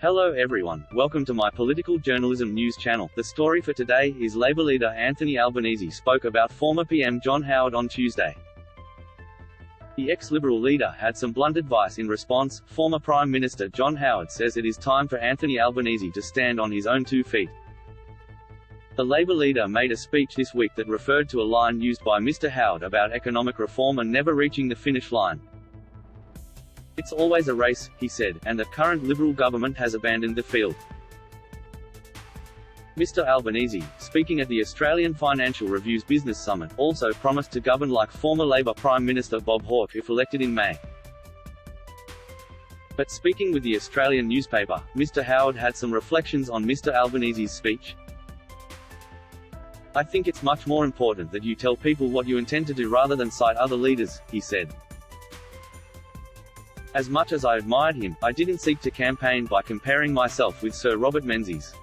Hello everyone, welcome to my political journalism news channel. The story for today is Labour leader Anthony Albanese spoke about former PM John Howard on Tuesday. The ex-Liberal leader had some blunt advice in response. Former Prime Minister John Howard says it is time for Anthony Albanese to stand on his own 2 feet. The Labour leader made a speech this week that referred to a line used by Mr. Howard about economic reform and never reaching the finish line. "It's always a race," he said, and the current Liberal government has abandoned the field. Mr. Albanese, speaking at the Australian Financial Review's Business Summit, also promised to govern like former Labor Prime Minister Bob Hawke if elected in May. But speaking with the Australian newspaper, Mr. Howard had some reflections on Mr. Albanese's speech. "I think it's much more important that you tell people what you intend to do rather than cite other leaders," he said. "As much as I admired him, I didn't seek to campaign by comparing myself with Sir Robert Menzies.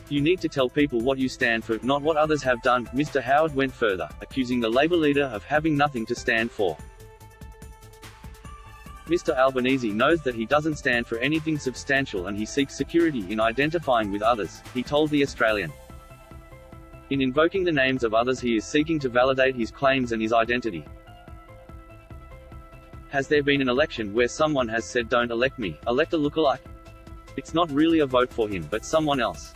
You need to tell people what you stand for, not what others have done." Mr. Howard went further, accusing the Labour leader of having nothing to stand for. Mr. Albanese knows that he doesn't stand for anything substantial and he seeks security in identifying with others, he told The Australian. In invoking the names of others, he is seeking to validate his claims and his identity. "Has there been an election where someone has said don't elect me, elect a lookalike? It's not really a vote for him but someone else.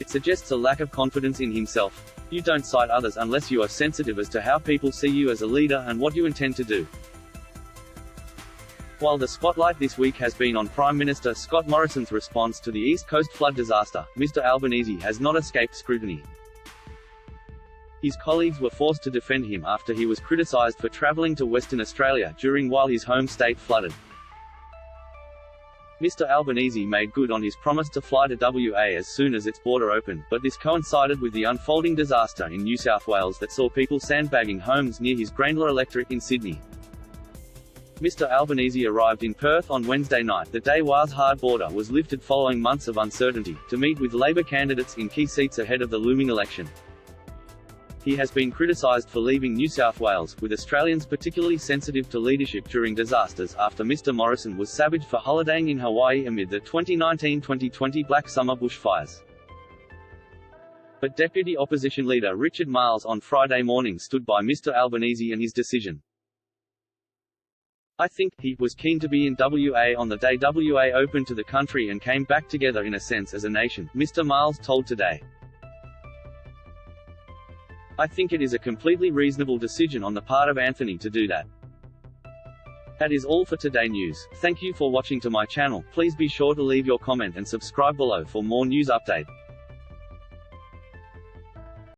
It suggests a lack of confidence in himself. You don't cite others unless you are sensitive as to how people see you as a leader and what you intend to do." While the spotlight this week has been on Prime Minister Scott Morrison's response to the East Coast flood disaster, Mr. Albanese has not escaped scrutiny. His colleagues were forced to defend him after he was criticised for travelling to Western Australia while his home state flooded. Mr. Albanese made good on his promise to fly to WA as soon as its border opened, but this coincided with the unfolding disaster in New South Wales that saw people sandbagging homes near his Grayndler electorate in Sydney. Mr. Albanese arrived in Perth on Wednesday night, the day WA's hard border was lifted following months of uncertainty, to meet with Labor candidates in key seats ahead of the looming election. He has been criticised for leaving New South Wales, with Australians particularly sensitive to leadership during disasters, after Mr. Morrison was savaged for holidaying in Hawaii amid the 2019-2020 Black Summer bushfires. But Deputy Opposition Leader Richard Marles on Friday morning stood by Mr. Albanese and his decision. "I think he was keen to be in WA on the day WA opened to the country and came back together in a sense as a nation," Mr. Marles told Today. "I think it is a completely reasonable decision on the part of Anthony to do that." That is all for Today News. Thank you for watching to my channel. Please be sure to leave your comment and subscribe below for more news update.